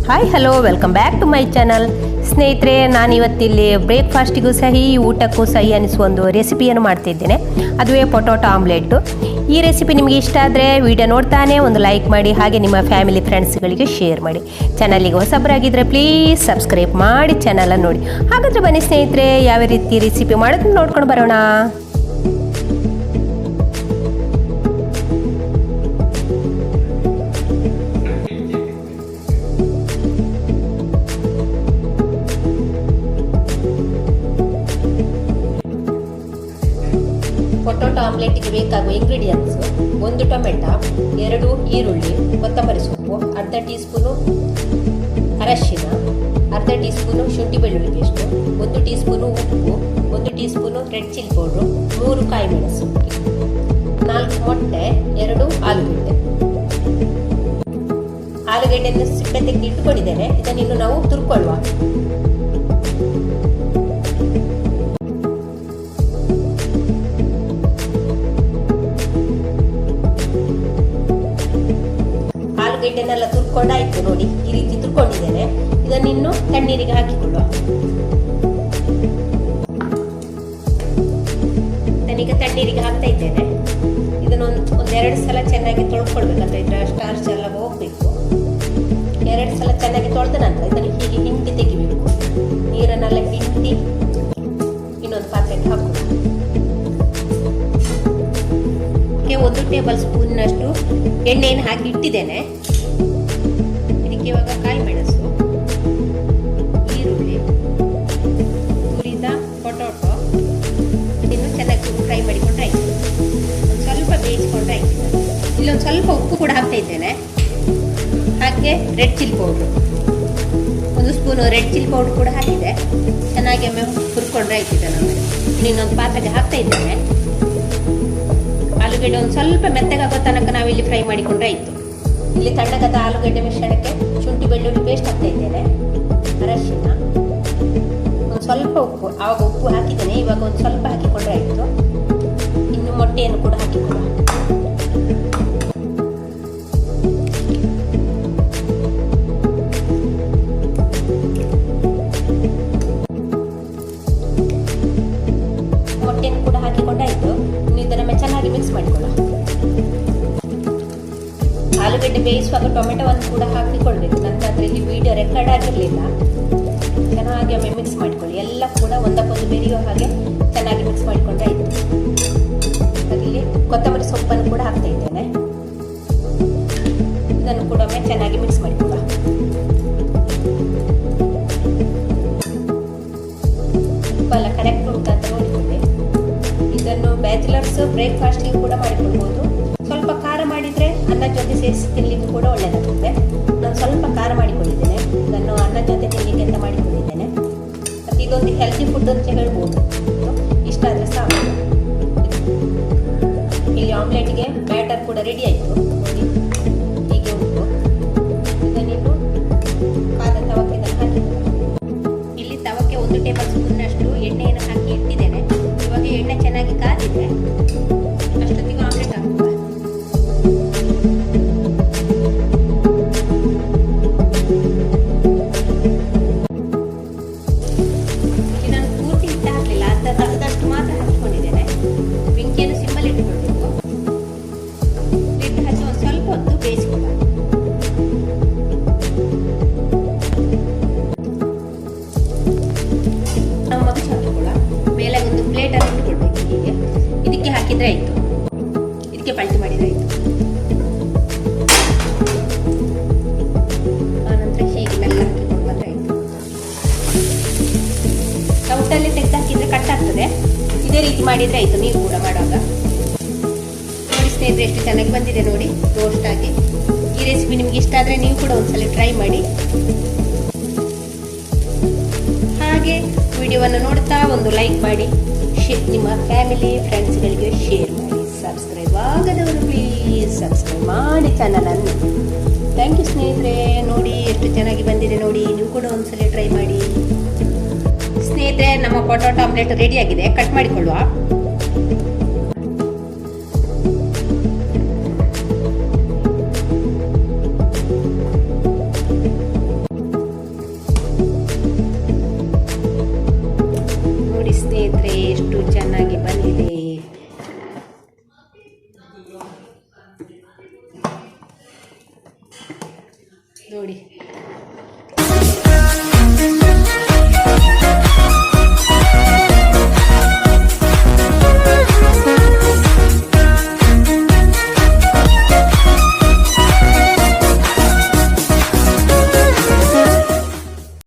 Hi hello welcome back to my channel. ಸ್ನೇಹಿತರೆ, ನಾನಿವತ್ತಿಲ್ಲಿ ಬ್ರೇಕ್ಫಾಸ್ಟಿಗೂ ಸಹಿ ಊಟಕ್ಕೂ ಸಹಿ ಅನಿಸುವ ಒಂದು ರೆಸಿಪಿಯನ್ನು ಮಾಡ್ತಿದ್ದೇನೆ. ಅದುವೇ ಪೊಟೊಟೊ ಆಮ್ಲೆಟ್ಟು. ಈ ರೆಸಿಪಿ ನಿಮಗೆ ಇಷ್ಟ ಆದರೆ ವಿಡಿಯೋ ನೋಡ್ತಾನೆ ಒಂದು ಲೈಕ್ ಮಾಡಿ, ಹಾಗೆ ನಿಮ್ಮ ಫ್ಯಾಮಿಲಿ ಫ್ರೆಂಡ್ಸ್ಗಳಿಗೆ ಶೇರ್ ಮಾಡಿ. ಚಾನಲಿಗೆ ಹೊಸಬರಾಗಿದ್ದರೆ ಪ್ಲೀಸ್ ಸಬ್ಸ್ಕ್ರೈಬ್ ಮಾಡಿ ಚಾನಲನ್ನು ನೋಡಿ. ಹಾಗಾದರೆ ಬನ್ನಿ ಸ್ನೇಹಿತರೆ, ಯಾವ ರೀತಿ ರೆಸಿಪಿ ಮಾಡೋದು ನೋಡ್ಕೊಂಡು ಬರೋಣ. ಪೊಟೊಟೊ ಆಮ್ಲೆಟ್ಗೆ ಬೇಕಾಗುವ ಇಂಗ್ರೀಡಿಯೆಂಟ್ಸ್: 1 ಟೊಮೆಟೊ, 2 ಈರುಳ್ಳಿ, ಕೊತ್ತಂಬರಿ ಸೊಪ್ಪು, ಅರ್ಧ ಟೀ ಸ್ಪೂನು ಅರಶಿನ, ಅರ್ಧ ಟೀ ಸ್ಪೂನು ಶುಂಠಿ ಬೆಳ್ಳುಳ್ಳಿ ಪೇಸ್ಟು, 1 ಟೀ ಸ್ಪೂನು ಉಪ್ಪು, 1 tea spoon red chilli powder, 3 ಕಾಯಿ ಮೆಣಸು, 4 ಮೊಟ್ಟೆ, 2 ಆಲೂಗಡ್ಡೆ. ಆಲೂಗಡ್ಡೆಯನ್ನು ಸಿಪ್ಪೆ ತೆಗೆದು ಇಟ್ಟುಕೊಂಡಿದ್ದೇನೆ. ಇದನ್ನು ನಾವು ತುರ್ಕೊಳ್ಳುವ. ಆಲೂಗಡ್ಡೆನೆಲ್ಲ ತುರ್ಕೊಂಡಾಯ್ತು ನೋಡಿ, ಈ ರೀತಿ ತುರ್ಕೊಂಡಿದ್ದೇನೆ. ಇದನ್ನಿನ್ನು ತಣ್ಣೀರಿಗೆ ಹಾಕಿಕೊಳ್ಳುವ. ನಾನೀಗ ತಣ್ಣೀರಿಗೆ ಹಾಕ್ತಾ ಇದ್ದೇನೆ. ಒಂದೆರಡು ಸಲ ಚೆನ್ನಾಗಿ ತೊಳ್ಕೊಳ್ಬೇಕಂತ ಇದ್ರೆ ಸ್ಟಾರ್ಚ್ ಎಲ್ಲ ಹೋಗ್ಬೇಕು. 2 ಸಲ ಚೆನ್ನಾಗಿ ತೊಳೆದ ನಂತರ ಇದನ್ನು ಹೀಗೆ ಹಿಂಡಿ ತೆಗಿಬೇಕು. ನೀರನ್ನೆಲ್ಲ ಹಿಂಡಿ ಇನ್ನೊಂದು ಪಾತ್ರೆಗೆ ಹಾಕೋಣ. 1 ಟೇಬಲ್ ಸ್ಪೂನ್ನಷ್ಟು ಎಣ್ಣೆಯನ್ನು ಹಾಕಿ ಇಟ್ಟಿದ್ದೇನೆ. ಇದಕ್ಕೆ ಇವಾಗ ಕಾಯಿ ಮೆಣಸು, ಈರುಳ್ಳಿ, ತುರಿದ ಪೊಟೊಟೊ ಇನ್ನು ಚೆನ್ನಾಗಿ ಫ್ರೈ ಮಾಡಿಕೊಂಡ್ರಾಯ್ತು. ಒಂದು ಸ್ವಲ್ಪ ಬೇಯಿಸ್ಕೊಂಡ್ರಾಯ್ತು. ಇಲ್ಲೊಂದು ಸ್ವಲ್ಪ ಉಪ್ಪು ಕೂಡ ಹಾಕ್ತಾ ಇದ್ದೇನೆ. ಹಾಗೆ red chilli powder, 1 spoon red chilli powder ಕೂಡ ಹಾಕಿದೆ. ಚೆನ್ನಾಗಿ ಒಮ್ಮೆ ಹುರ್ಕೊಂಡ್ರಾಯ್ತು. ಇದನ್ನು ಇನ್ನೊಂದು ಪಾತ್ರೆಗೆ ಹಾಕ್ತಾ ಇದ್ದೇನೆ. ಆಲೂಗಡ್ಡೆ ಒಂದು ಸ್ವಲ್ಪ ಮೆತ್ತಗಾಗೋ ತನಕ ನಾವಿಲ್ಲಿ ಫ್ರೈ ಮಾಡಿಕೊಂಡ್ರೆ ಆಯಿತು. ಇಲ್ಲಿ ತಣ್ಣಗಾದ ಆಲೂಗಡ್ಡೆ ಮಿಶ್ರಣಕ್ಕೆ ಶುಂಠಿ ಬೆಳ್ಳುಳ್ಳಿ ಪೇಸ್ಟ್ ಹಾಕ್ತಾ ಇದ್ದೇನೆ, ಅರಶಿನ, ಒಂದು ಸ್ವಲ್ಪ ಉಪ್ಪು. ಆವಾಗ ಉಪ್ಪು ಹಾಕಿದ್ದೇನೆ, ಇವಾಗ ಒಂದು ಸ್ವಲ್ಪ ಹಾಕಿಕೊಂಡ್ರೆ ಆಯಿತು. ಇನ್ನು ಮೊಟ್ಟೆಯನ್ನು ಕೂಡ ಹಾಕಿಕೊಳ್ಳುವ. ಮೊಟ್ಟೆಯನ್ನು ಕೂಡ ಹಾಕಿಕೊಂಡಾಯಿತು. ಇದನ್ನು ಚೆನ್ನಾಗಿ ಮಿಕ್ಸ್ ಮಾಡಿಕೊಳ್ಳ. ಆಲೂಗಡ್ಡೆ ಬೇಯಿಸುವಾಗ ಟೊಮೆಟೊವನ್ನು ಕೂಡ ಹಾಕಿಕೊಳ್ಬೇಕು. ನಂತರ ಇಲ್ಲಿ ವಿಡಿಯೋ ರೆಕಾರ್ಡ್ ಆಗಿರಲಿಲ್ಲ. ಚೆನ್ನಾಗಿ ಒಮ್ಮೆ ಮಿಕ್ಸ್ ಮಾಡಿಕೊಳ್ಳಿ. ಎಲ್ಲ ಕೂಡ ಒಂದಕ್ಕೊಂದು ಬೆರೆಯೋ ಹಾಗೆ ಚೆನ್ನಾಗಿ ಮಿಕ್ಸ್ ಮಾಡಿಕೊಂಡ್ರೆ ಆಯಿತು. ಇಲ್ಲಿ ಕೊತ್ತಂಬರಿ ಸೊಪ್ಪನ್ನು ಕೂಡ ಹಾಕ್ತಾ ಇದ್ದೇನೆ. ಇದನ್ನು ಕೂಡ ಒಮ್ಮೆ ಚೆನ್ನಾಗಿ ಮಿಕ್ಸ್ ಮಾಡಿಕೊಳ್ಳ. ಉಪ್ಪೆಲ್ಲ ಕರೆಕ್ಟ್ ಉಂಟು ಅಂತ ನೋಡಿಕೊಳ್ಳಿ. ಇದನ್ನು ಬ್ಯಾಚುಲರ್ಸ್ ಬ್ರೇಕ್ಫಾಸ್ಟ್ಗೆ ಕೂಡ ಮಾಡಿಕೊಳ್ಬೋದು. ಸ್ವಲ್ಪ ಖಾರ ಮಾಡಿದರೆ ಅನ್ನದ ಜೊತೆ ಸೇರಿಸಿ ತಿನ್ನಲಿಕ್ಕೆ ಕೂಡ ಒಳ್ಳೆಯದಾಗುತ್ತೆ. ನಾನು ಸ್ವಲ್ಪ ಖಾರ ಮಾಡಿಕೊಂಡಿದ್ದೇನೆ. ಇದನ್ನು ಅನ್ನದ ಜೊತೆ ತಿನ್ನಲಿಕ್ಕೆ ಅಂತ ಮಾಡಿಕೊಂಡಿದ್ದೇನೆ. ಮತ್ತು ಇದೊಂದು ಹೆಲ್ತಿ ಫುಡ್ ಅಂತ ಹೇಳ್ಬೋದು. ಇಷ್ಟ ಆದರೆ ಸಾಕು. ಇಲ್ಲಿ ಆಮ್ಲೆಟ್ಗೆ ಬ್ಯಾಟರ್ ಕೂಡ ರೆಡಿ ಆಯಿತು ನೋಡಿ, ಹೀಗೆ ಉಂಟು. ಇದನ್ನಿನ್ನು ಕಾದ ತವಕ್ಕೆ ಇದನ್ನು ಹಾಕಿಕೊಳ್ಳುವ. ಇಲ್ಲಿ ತವಕ್ಕೆ 1 ಟೇಬಲ್ ಸ್ಪೂನ್ನಷ್ಟು ಎಣ್ಣೆಯನ್ನು ಹಾಕಿ ಇಟ್ಟಿದ್ದೇನೆ. ಇವಾಗ ಎಣ್ಣೆ ಚೆನ್ನಾಗಿ ಕಾದಿದೆ. ಅಷ್ಟೊತ್ತಿಗೆ ಆಮ್ಲೆಟ್ ಹಾಕುವ. ಇದನ್ನು ಪೂರ್ತಿ ಹಿಟ್ಟು ಹಾಕಲಿಲ್ಲ, ಅರ್ಧದಷ್ಟು ಮಾತ್ರ ಹಾಕಿಕೊಂಡಿದ್ದೇನೆ. ಬೆಂಕಿಯನ್ನು ಸಿಮ್ಮಲ್ಲಿ ಇಟ್ಟುಕೊಳ್ಬೇಕು. ಹಿಟ್ಟು ಹಚ್ಚಿ ಒಂದು ಸ್ವಲ್ಪ ಹೊತ್ತು ಬೇಯಿಸಿಕೊಳ್ಳ. ನಾವು ಮಗುಚಿ ಹಾಕಿಕೊಳ್ಳ. ಮೇಲೆ ಒಂದು ಪ್ಲೇಟನ್ನು ಇಟ್ಟುಕೊಳ್ಬೇಕು. ಹೀಗೆ ಇದಕ್ಕೆ ಹಾಕಿದ್ರೆ ಆಯಿತು. ಇದಕ್ಕೆ ಪಲ್ಟಿ ಮಾಡಿದ್ರೆ ಆಯಿತು. ಆನಂತರ ಹೀಗೆ ಮೆಲ್ಲ ಹಾಕಿಕೊಂಡು ಬಂದರೆ ಆಯಿತು. ಸೌಟಲ್ಲಿ ತೆಗೆದು ಹಾಕಿದರೆ ಕಟ್ ಆಗ್ತದೆ. ಇದೇ ರೀತಿ ಮಾಡಿದರೆ ಆಯಿತು. ನೀವು ಕೂಡ ಮಾಡುವಾಗ ನೋಡಿ ಸ್ನೇಹಿತರೆ, ಎಷ್ಟು ಚೆನ್ನಾಗಿ ಬಂದಿದೆ ನೋಡಿ, ರೋಸ್ಟ್ ಆಗಿ. ಈ ರೆಸಿಪಿ ನಿಮ್ಗೆ ಇಷ್ಟ ಆದರೆ ನೀವು ಕೂಡ ಒಂದ್ಸಲ ಟ್ರೈ ಮಾಡಿ. ಹಾಗೆ ವಿಡಿಯೋವನ್ನು ನೋಡ್ತಾ ಒಂದು ಲೈಕ್ ಮಾಡಿ, ನಿಮ್ಮ ಫ್ಯಾಮಿಲಿ ಫ್ರೆಂಡ್ಸ್ಗಳಿಗೆ ಶೇರ್ ಮಾಡಿ. ಸಬ್ಸ್ಕ್ರೈಬ್ ಆಗದವರು ಪ್ಲೀಸ್ ಸಬ್ಸ್ಕ್ರೈಬ್ ಮಾಡಿ ಚಾನಲನ್ನು. ಥ್ಯಾಂಕ್ ಯು ಸ್ನೇಹಿತರೆ. ನೋಡಿ ಎಷ್ಟು ಚೆನ್ನಾಗಿ ಬಂದಿದೆ ನೋಡಿ, ನೀವು ಕೂಡ ಒಂದ್ಸಲ ಟ್ರೈ ಮಾಡಿ. ಸ್ನೇಹಿತರೆ, ನಮ್ಮ ಪೊಟೊಟೊ ಆಮ್ಲೆಟ್ ರೆಡಿಯಾಗಿದೆ. ಕಟ್ ಮಾಡಿಕೊಳ್ಳುವ. ನೋಡಿ.